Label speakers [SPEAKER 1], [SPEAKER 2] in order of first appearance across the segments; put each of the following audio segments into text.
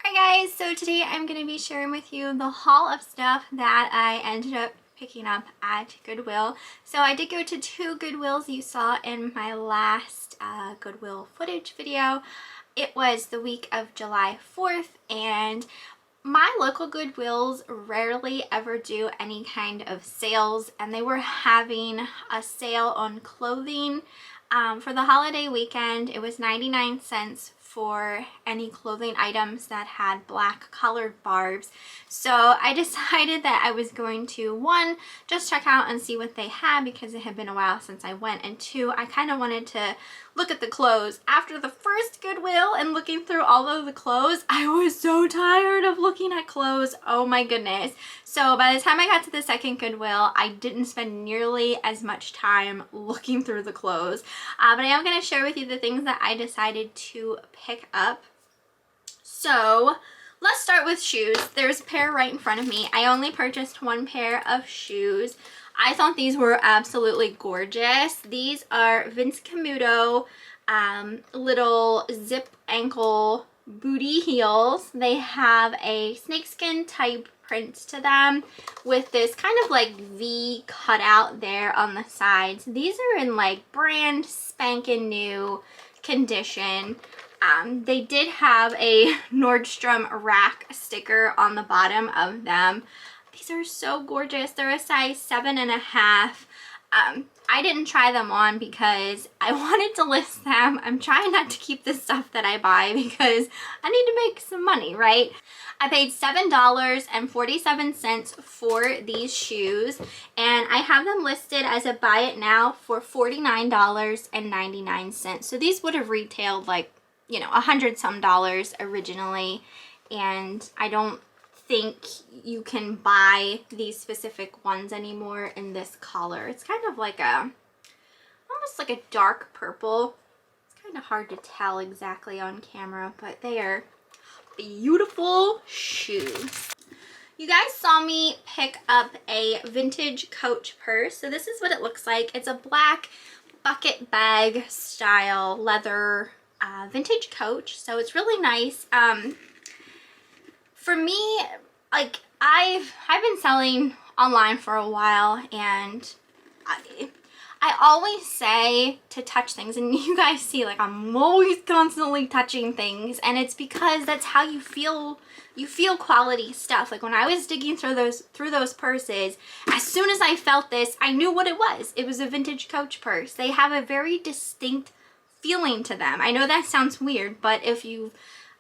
[SPEAKER 1] Hi guys, so today I'm going to be sharing with you the haul of stuff that I ended up picking up at Goodwill. So I did go to two Goodwills you saw in my last Goodwill footage video. It was the week of July 4th and my local Goodwills rarely ever do any kind of sales, and they were having a sale on clothing for the holiday weekend. It was 99 cents for any clothing items that had black colored barbs. So I decided that I was going to, one, just check out and see what they had because it had been a while since I went, and two, I kind of wanted to look at the clothes. After the first Goodwill and looking through all of the clothes, I was so tired of looking at clothes. Oh my goodness. So by the time I got to the second Goodwill, I didn't spend nearly as much time looking through the clothes. But I am going to share with you the things that I decided to pick up. So let's start with shoes. There's a pair right in front of me. I only purchased one pair of shoes. I thought these were absolutely gorgeous. These are Vince Camuto little zip ankle booty heels. They have a snakeskin type print to them with this kind of like V cutout there on the sides. These are in like brand spanking new condition. They did have a Nordstrom rack sticker on the bottom of them. These are so gorgeous. They're a size 7.5. I didn't try them on because I wanted to list them. I'm trying not to keep the stuff that I buy because I need to make some money, right? I paid $7.47 for these shoes, and I have them listed as a buy it now for $49.99. So these would have retailed like, you know, $100 some originally, and I don't think you can buy these specific ones anymore in this color. It's kind of like a, almost like a dark purple. It's kind of hard to tell exactly on camera, but they are beautiful shoes. You guys saw me pick up a vintage Coach purse. So this is what it looks like. It's a black bucket bag style leather vintage Coach. So it's really nice. For me, like I've been selling online for a while, and I always say to touch things, and you guys see like I'm always constantly touching things, and it's because that's how you feel. You feel quality stuff. Like when I was digging through those purses, as soon as I felt this, I knew what it was. It was a vintage Coach purse. They have a very distinct feeling to them. I know that sounds weird, but if you've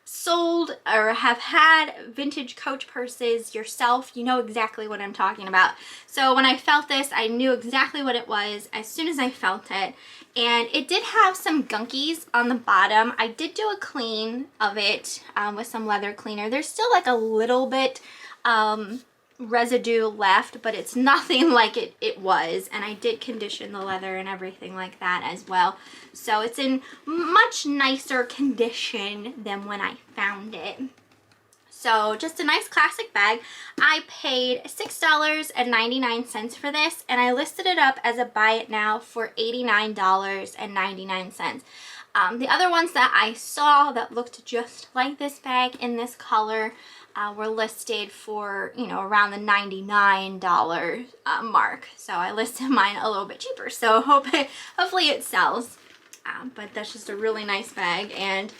[SPEAKER 1] sold or have had vintage Coach purses yourself, you know exactly what I'm talking about. So when I felt this, I knew exactly what it was as soon as I felt it. And it did have some gunkies on the bottom. I did do a clean of it with some leather cleaner. There's still like a little bit residue left, but it's nothing like it was, and I did condition the leather and everything like that as well, so it's in much nicer condition than when I found it. So just a nice classic bag. I paid $6.99 for this, and I listed it up as a buy it now for $89.99. The other ones that I saw that looked just like this bag in this color were listed for, you know, around the $99 mark. So I listed mine a little bit cheaper. So hopefully it sells. But that's just a really nice bag, and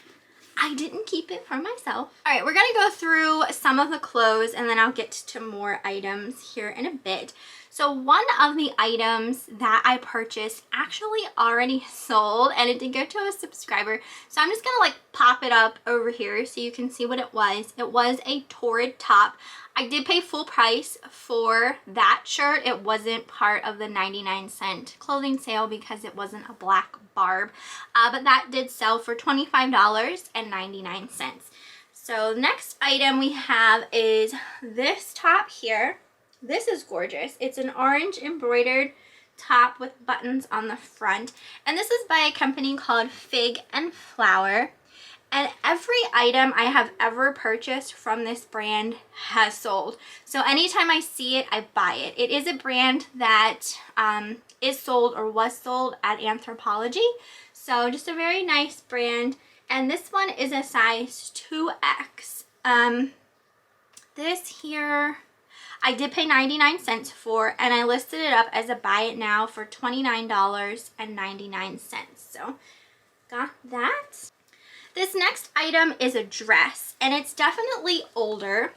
[SPEAKER 1] I didn't keep it for myself. All right, we're gonna go through some of the clothes, and then I'll get to more items here in a bit. So one of the items that I purchased actually already sold, and it did go to a subscriber. So I'm just gonna like pop it up over here so you can see what it was. It was a torrid top. I did pay full price for that shirt. It wasn't part of the 99-cent clothing sale because it wasn't a black barb, but that did sell for $25.99. So the next item we have is this top here. This is gorgeous. It's an orange embroidered top with buttons on the front, and this is by a company called Fig and Flower. And every item I have ever purchased from this brand has sold. So anytime I see it, I buy it. It is a brand that is sold or was sold at Anthropologie. So just a very nice brand. And this one is a size 2X. This here, I did pay 99 cents for, and I listed it up as a buy it now for $29.99. So got that. This next item is a dress, and it's definitely older.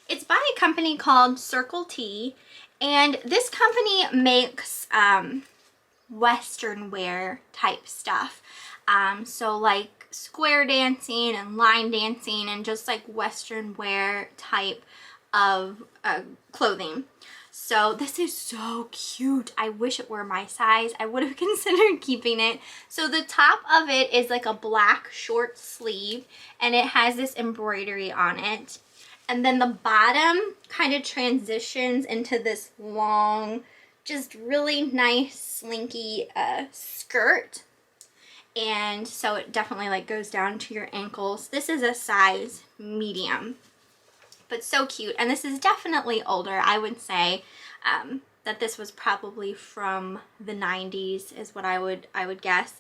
[SPEAKER 1] It's by a company called Circle T, and this company makes Western wear type stuff. So like square dancing and line dancing and just like Western wear type of clothing. So this is so cute. I wish it were my size. I would have considered keeping it. So the top of it is like a black short sleeve, and it has this embroidery on it. And then the bottom kind of transitions into this long, just really nice slinky skirt. And so it definitely like goes down to your ankles. This is a size medium, but so cute. And this is definitely older. I would say that this was probably from the 90s is what I would guess.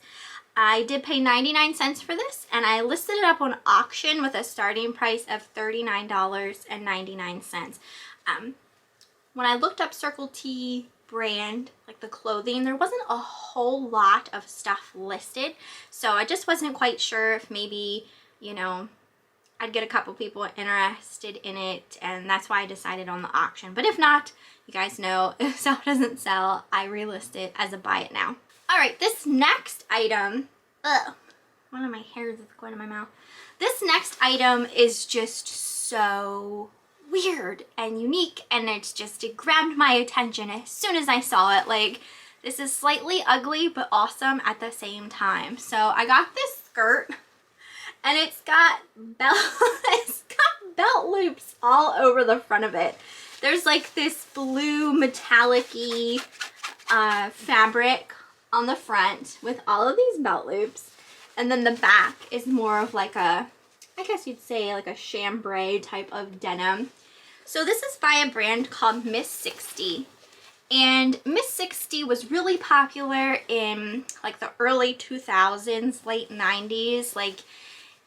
[SPEAKER 1] I did pay 99 cents for this, and I listed it up on auction with a starting price of $39.99. When I looked up Circle T brand, like the clothing, there wasn't a whole lot of stuff listed, so I just wasn't quite sure if maybe, you know, I'd get a couple people interested in it, and that's why I decided on the auction. But if not, you guys know, if stuff doesn't sell, I relist it as a buy it now. All right, this next item, one of my hairs is going in my mouth. This next item is just so weird and unique, and it grabbed my attention as soon as I saw it. Like, this is slightly ugly but awesome at the same time. So I got this skirt, and it's got belt loops all over the front of it. There's like this blue metallic-y fabric on the front with all of these belt loops, and then the back is more of like a, I guess you'd say like a chambray type of denim. So this is by a brand called Miss Sixty, and Miss Sixty was really popular in like the early 2000s, late 90s. Like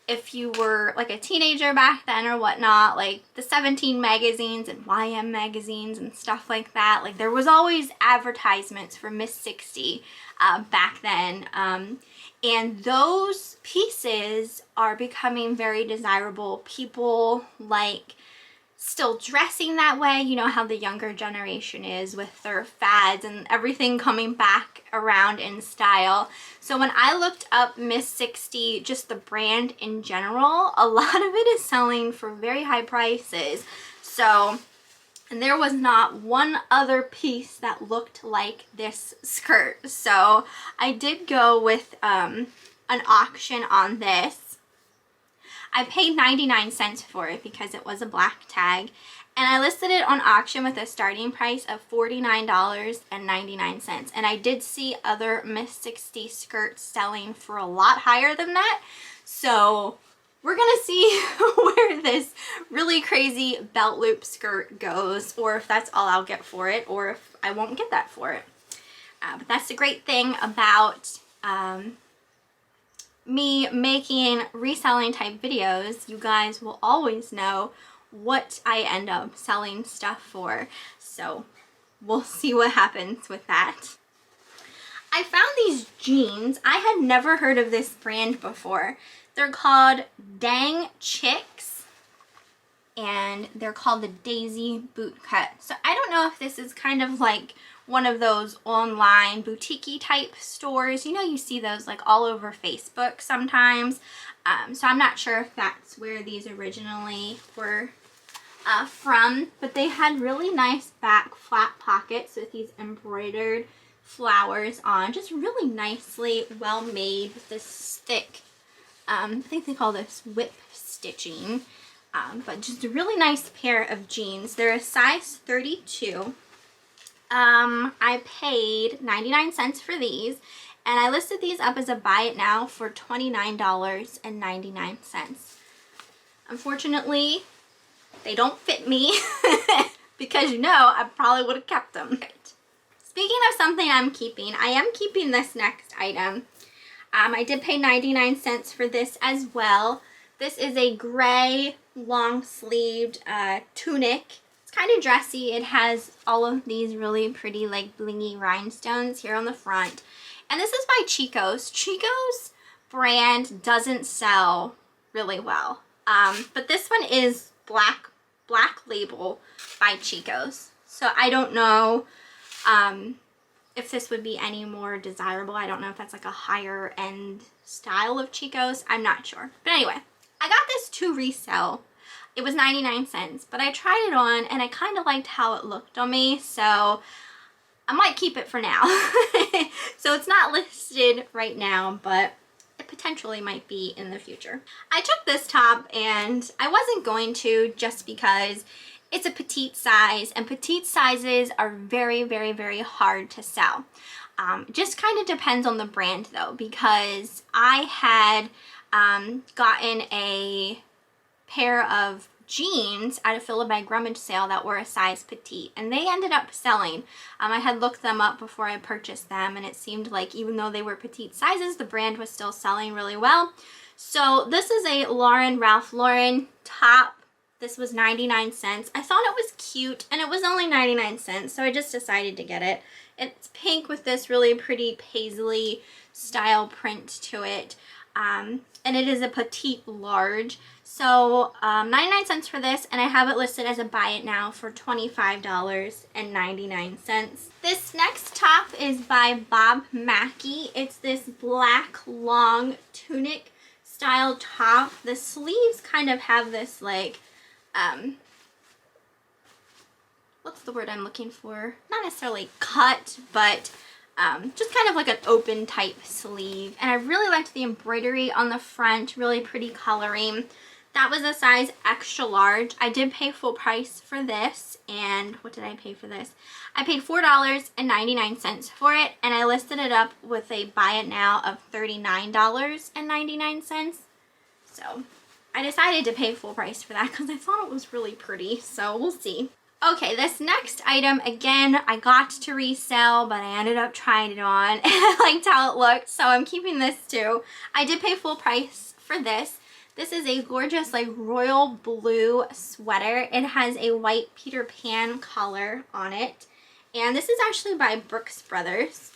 [SPEAKER 1] if you were like a teenager back then or whatnot, like the 17 magazines and YM magazines and stuff like that, like there was always advertisements for Miss Sixty back then. And those pieces are becoming very desirable. People like still dressing that way. You know how the younger generation is with their fads and everything coming back around in style. So when I looked up Miss Sixty, just the brand in general, a lot of it is selling for very high prices. So, and there was not one other piece that looked like this skirt. So I did go with an auction on this. I paid 99 cents for it because it was a black tag, and I listed it on auction with a starting price of $49.99. And I did see other Miss Sixty skirts selling for a lot higher than that. So we're gonna see where this really crazy belt loop skirt goes, or if that's all I'll get for it, or if I won't get that for it. But that's the great thing about me making reselling type videos. You guys will always know what I end up selling stuff for. So we'll see what happens with that. I found these jeans. I had never heard of this brand before. They're called Dang Chicks, and they're called the Daisy Bootcut. So I don't know if this is kind of like one of those online boutique-y type stores. You know, you see those like all over Facebook sometimes. So I'm not sure if that's where these originally were from, but they had really nice back flat pockets with these embroidered flowers on, just really nicely well made with this thick, I think they call this whip stitching, but just a really nice pair of jeans. They're a size 32. I paid 99 cents for these, and I listed these up as a buy it now for $29.99. Unfortunately, they don't fit me because, you know, I probably would have kept them. Right. Speaking of something I'm keeping, I am keeping this next item. I did pay 99 cents for this as well. This is a gray long-sleeved tunic. It's kind of dressy. It has all of these really pretty like blingy rhinestones here on the front. And this is by Chico's. Chico's brand doesn't sell really well. But this one is black label by Chico's. So I don't know if this would be any more desirable. I don't know if that's like a higher end style of Chico's. I'm not sure. But anyway, I got this to resell. It was 99 cents, but I tried it on and I kind of liked how it looked on me, so I might keep it for now. So it's not listed right now, but it potentially might be in the future. I took this top and I wasn't going to, just because it's a petite size, and petite sizes are very, very, very hard to sell. Just kind of depends on the brand though, because I had gotten a pair of jeans at a fill-a-bag rummage sale that were a size petite, and they ended up selling. I had looked them up before I purchased them, and it seemed like even though they were petite sizes, the brand was still selling really well. So this is a Ralph Lauren top. This was 99 cents. I thought it was cute, and it was only 99 cents, so I just decided to get it. It's pink with this really pretty paisley style print to it. And it is a petite large. So 99 cents for this, and I have it listed as a buy it now for $25.99. This next top is by Bob Mackie. It's this black long tunic style top. The sleeves kind of have this like, what's the word I'm looking for? Not necessarily cut, but just kind of like an open type sleeve. And I really liked the embroidery on the front, really pretty coloring. That was a size extra large. I did pay full price for this, and what did I pay for this? I paid $4.99 for it, and I listed it up with a buy it now of $39.99. So I decided to pay full price for that because I thought it was really pretty, so we'll see. Okay, this next item, again, I got to resell, but I ended up trying it on, and I liked how it looked, so I'm keeping this too. I did pay full price for this. This is a gorgeous, like, royal blue sweater. It has a white Peter Pan collar on it, and this is actually by Brooks Brothers.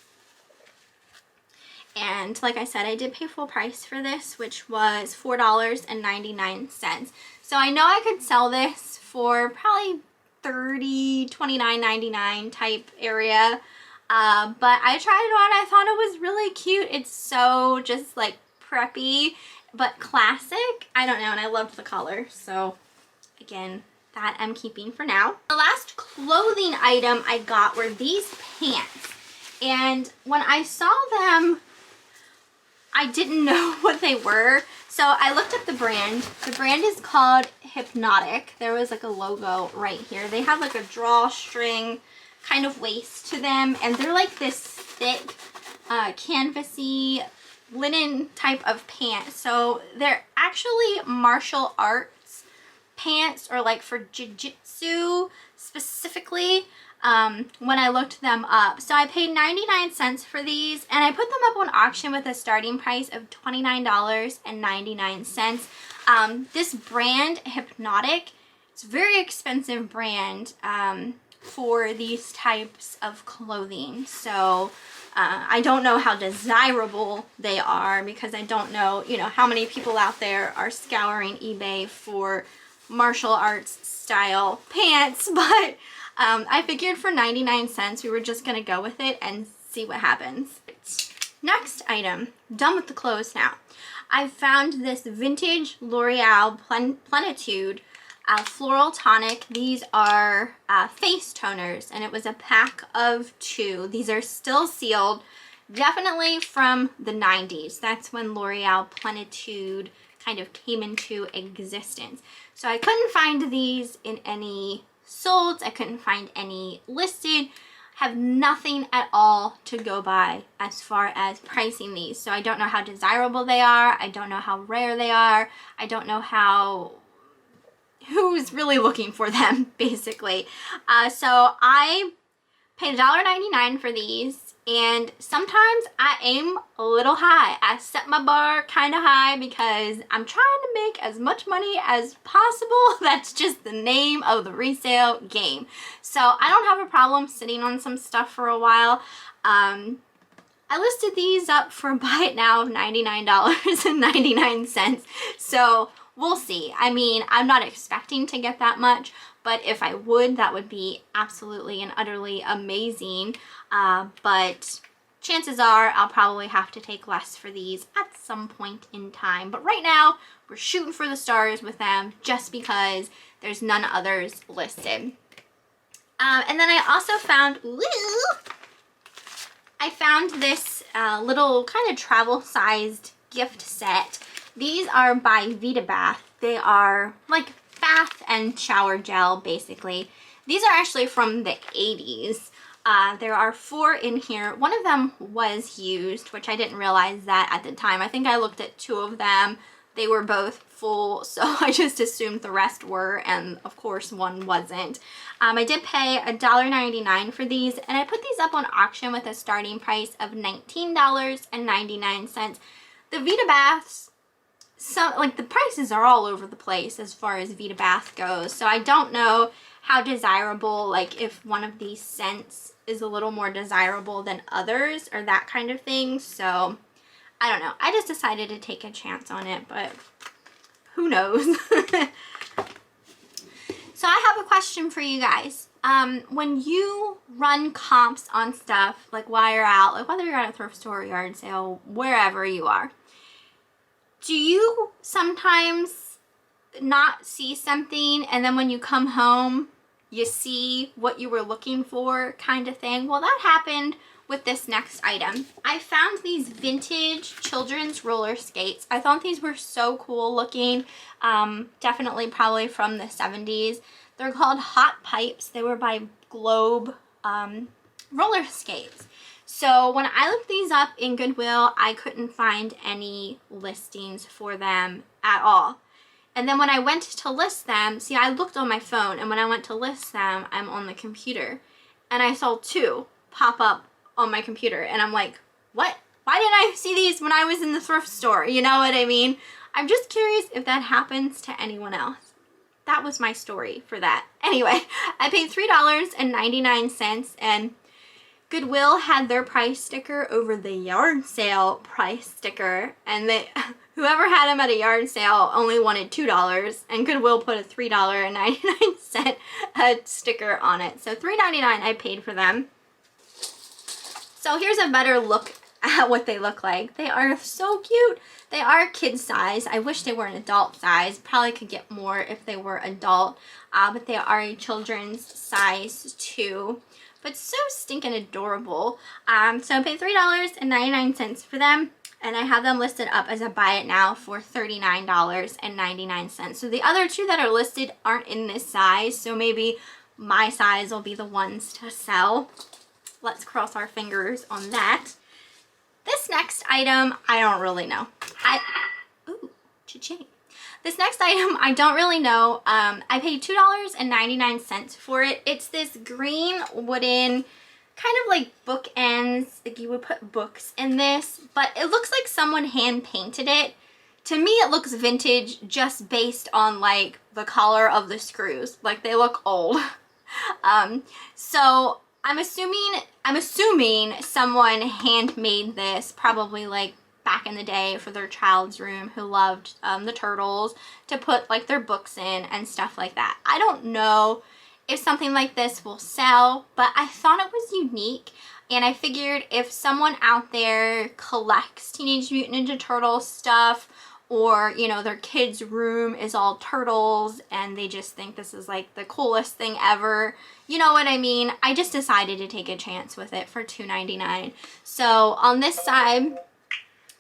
[SPEAKER 1] And like I said, I did pay full price for this, which was $4.99. So I know I could sell this for probably $30, $29.99 type area, but I tried it on. I thought it was really cute. It's so just like preppy but classic. I don't know, and I loved the color, so again, that I'm keeping for now. The last clothing item I got were these pants, and when I saw them, I didn't know what they were, so I looked up the brand. The brand is called Hypnotik. There was like a logo right here. They have like a drawstring kind of waist to them, and they're like this thick, canvasy linen type of pants. So they're actually martial arts pants, or like for jiu-jitsu specifically. When I looked them up. So I paid 99 cents for these, and I put them up on auction with a starting price of $29.99. This brand, Hypnotik, it's a very expensive brand for these types of clothing. So I don't know how desirable they are, because I don't know, you know, how many people out there are scouring eBay for martial arts style pants, but I figured for 99 cents we were just gonna go with it and see what happens. Next item, done with the clothes now. I found this vintage Loreal Plenitude floral tonic. These are face toners, and it was a pack of 2. These are still sealed, definitely from the 90s. That's when L'Oreal Plenitude kind of came into existence. So I couldn't find these in any sold. I couldn't find any listed. Have nothing at all to go by as far as pricing these. So I don't know how desirable they are. I don't know how rare they are. I don't know who's really looking for them, basically. So I paid $1.99 for these, And sometimes I aim a little high. I set my bar kind of high because I'm trying to make as much money as possible. That's just the name of the resale game. So I don't have a problem sitting on some stuff for a while. I listed these up for buy it now of $99.99. So we'll see. I mean, I'm not expecting to get that much, but if I would, that would be absolutely and utterly amazing. But chances are I'll probably have to take less for these at some point in time. But right now, we're shooting for the stars with them just because there's none others listed. And then I also found, I found this little kind of travel-sized gift set. These are by Vitabath. They are like bath and shower gel, basically. These are actually from the 80s. There are 4 in here. One of them was used, which I didn't realize that at the time. I think I looked at 2 of them. They were both full, so I just assumed the rest were, and of course one wasn't. I did pay $1.99 for these, and I put these up on auction with a starting price of $19.99. The Vitabaths, so like the prices are all over the place as far as Vitabath goes, so I don't know how desirable, like if one of these scents is a little more desirable than others or that kind of thing. So I don't know. I just decided to take a chance on it, but who knows? So I have a question for you guys. When you run comps on stuff, like while you're out, like whether you're at a thrift store, yard sale, wherever you are, do you sometimes not see something and then when you come home you see what you were looking for, kind of thing? Well, that happened with this next item. I found these vintage children's roller skates. I thought these were so cool looking. Definitely probably from the 70s. They're called Hot Pipes. They were by Globe roller skates. So when I looked these up in Goodwill, I couldn't find any listings for them at all. And then when I went to list them, see, I looked on my phone, and when I went to list them, I'm on the computer. And I saw 2 pop up on my computer, and I'm like, what? Why didn't I see these when I was in the thrift store? You know what I mean? I'm just curious if that happens to anyone else. That was my story for that. Anyway, I paid $3.99, and Goodwill had their price sticker over the yard sale price sticker, and whoever had them at a yard sale only wanted $2, and Goodwill put a $3.99 sticker on it. So $3.99 I paid for them. So here's a better look at what they look like. They are so cute. They are kid size. I wish they were an adult size. Probably could get more if they were adult, but they are a children's size too. But so stinking adorable. So I paid $3.99 for them, and I have them listed up as a buy it now for $39.99. So the other 2 that are listed aren't in this size, so maybe my size will be the ones to sell. Let's cross our fingers on that. This next item, I don't really know. Ooh, cha-ching. This next item, I don't really know. I paid $2.99 for it. It's this green wooden, kind of like bookends. Like you would put books in this, but it looks like someone hand painted it. To me, it looks vintage just based on like the color of the screws. Like they look old. So I'm assuming someone handmade this, probably like back in the day for their child's room who loved the turtles, to put like their books in and stuff like that. I don't know if something like this will sell, but I thought it was unique, and I figured if someone out there collects Teenage Mutant Ninja Turtles stuff, or you know their kids' room is all turtles and they just think this is like the coolest thing ever, you know what I mean? I just decided to take a chance with it for $2.99. So on this side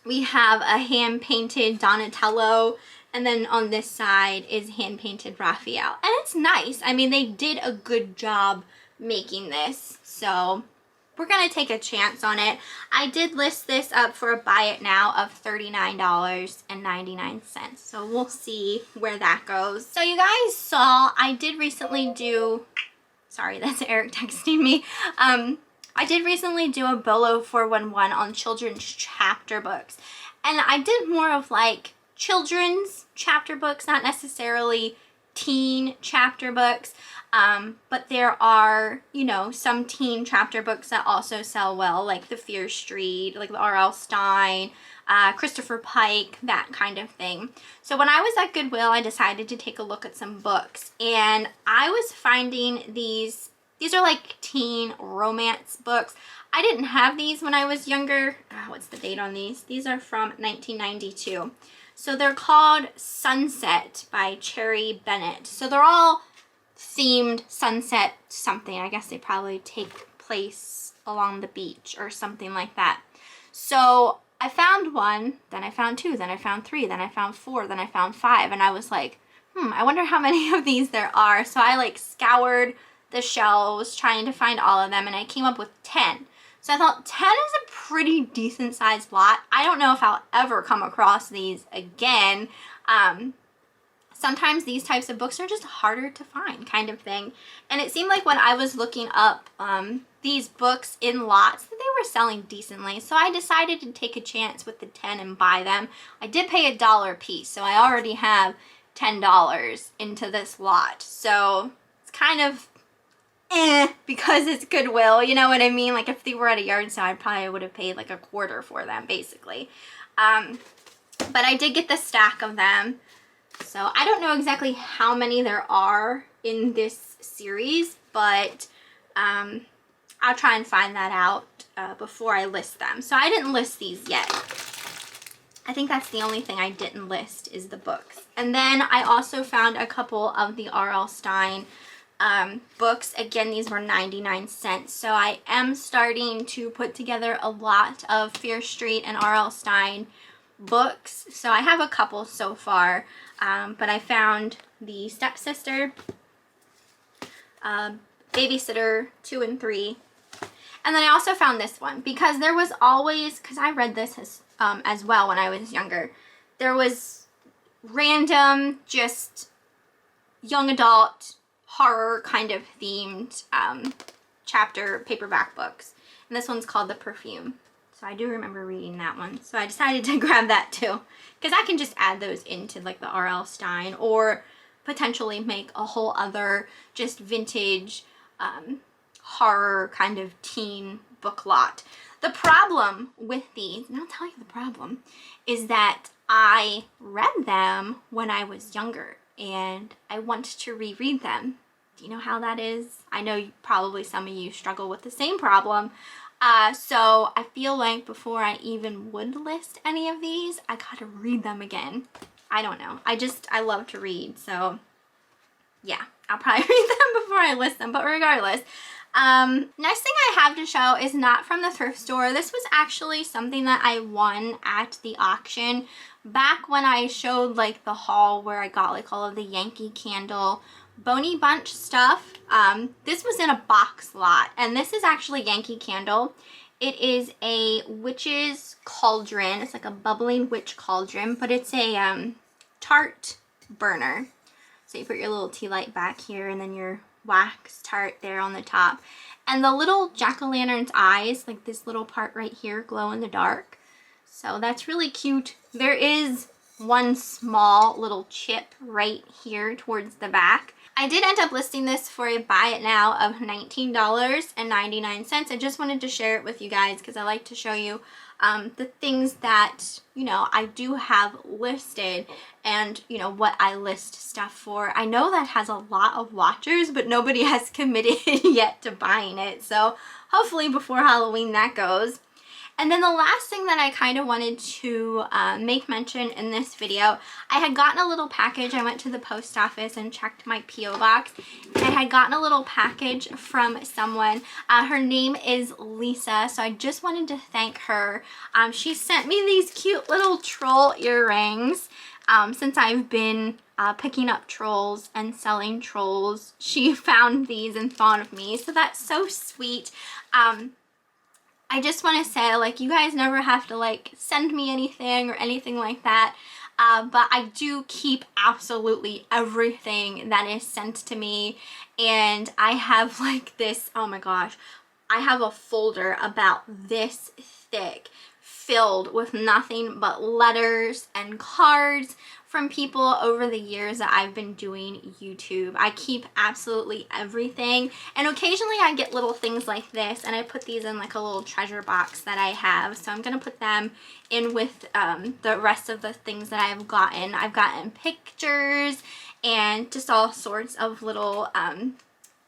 [SPEAKER 1] we have a hand-painted Donatello, and then on this side is hand-painted Raphael. And it's nice. I mean, they did a good job making this, so we're going to take a chance on it. I did list this up for a buy it now of $39.99, so we'll see where that goes. So you guys saw, I did recently do, sorry, that's Eric texting me. I did recently do a Bolo 411 on children's chapter books, and I did more of like children's chapter books, not necessarily teen chapter books, but there are, you know, some teen chapter books that also sell well, like the Fear Street, like the R.L. Stine, Christopher Pike, that kind of thing. So when I was at Goodwill, I decided to take a look at some books, and I was finding these are like teen romance books. I didn't have these when I was younger. What's the date on these? These are from 1992. So they're called Sunset by Cherry Bennett. So they're all themed sunset something. I guess they probably take place along the beach or something like that. So I found one, then I found two, then I found three, then I found four, then I found five, and I was like, I wonder how many of these there are. So I like scoured the shelves trying to find all of them, and I came up with 10. So I thought 10 is a pretty decent sized lot. I don't know if I'll ever come across these again. Sometimes these types of books are just harder to find, kind of thing. And it seemed like when I was looking up these books in lots that they were selling decently. So I decided to take a chance with the 10 and buy them. I did pay $1 a piece, so I already have $10 into this lot. So it's kind of because it's Goodwill, you know what I mean? Like if they were at a yard sale, I probably would have paid like a quarter for them, basically. But I did get the stack of them. So I don't know exactly how many there are in this series, but I'll try and find that out before I list them. So I didn't list these yet. I think that's the only thing I didn't list is the books. And then I also found a couple of the R.L. Stine books. Again, these were 99 cents. So I am starting to put together a lot of Fear Street and R.L. Stine books. So I have a couple so far, but I found the Stepsister, Babysitter 2 and 3, and then I also found this one because there was always, because I read this as well when I was younger, there was random just young adult horror kind of themed chapter paperback books, and this one's called The Perfume. So I do remember reading that one. So I decided to grab that too, because I can just add those into like the R.L. Stine, or potentially make a whole other just vintage horror kind of teen book lot. The problem with these, and I'll tell you the problem, is that I read them when I was younger and I want to reread them. Do you know how that is? I know probably some of you struggle with the same problem. So I feel like before I even would list any of these, I gotta read them again. I don't know. I love to read. So yeah, I'll probably read them before I list them. But regardless, next thing I have to show is not from the thrift store. This was actually something that I won at the auction back when I showed like the haul where I got like all of the Yankee Candle Boney Bunch stuff. This was in a box lot, and this is actually Yankee Candle. It is a witch's cauldron. It's like a bubbling witch cauldron, but it's a Tart burner. So you put your little tea light back here, and then your wax tart there on the top. And the little jack-o'-lantern's eyes, like this little part right here, glow in the dark. So that's really cute. There is one small little chip right here towards the back. I did end up listing this for a buy it now of $19.99. I just wanted to share it with you guys because I like to show you the things that, you know, I do have listed and, you know, what I list stuff for. I know that has a lot of watchers, but nobody has committed yet to buying it. So hopefully before Halloween that goes. And then the last thing that I kind of wanted to make mention in this video, I had gotten a little package. I went to the post office and checked my P.O. box. And I had gotten a little package from someone. Her name is Lisa, so I just wanted to thank her. She sent me these cute little troll earrings. Since I've been picking up trolls and selling trolls, she found these and thought of me. So that's so sweet. I just want to say, like, you guys never have to, like, send me anything or anything like that. But I do keep absolutely everything that is sent to me. And I have, like, this, oh my gosh, I have a folder about this thick filled with nothing but letters and cards from people over the years that I've been doing YouTube. I keep absolutely everything, and occasionally I get little things like this, and I put these in like a little treasure box that I have. So I'm gonna put them in with the rest of the things that I've gotten. I've gotten pictures and just all sorts of little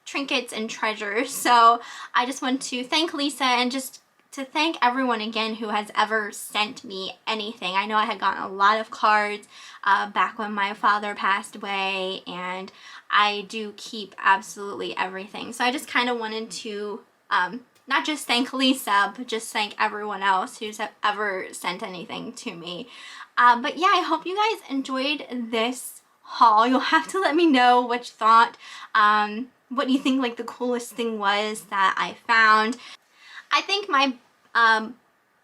[SPEAKER 1] trinkets and treasures. So I just want to thank Lisa, and just to thank everyone again who has ever sent me anything. I know I had gotten a lot of cards back when my father passed away, and I do keep absolutely everything. So I just kind of wanted to not just thank Lisa, but just thank everyone else who's ever sent anything to me. But yeah, I hope you guys enjoyed this haul. You'll have to let me know what you thought. What do you think like the coolest thing was that I found? I think my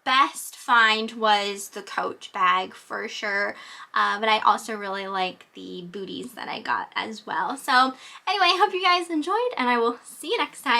[SPEAKER 1] best find was the Coach bag for sure, but I also really like the booties that I got as well. So anyway, I hope you guys enjoyed, and I will see you next time.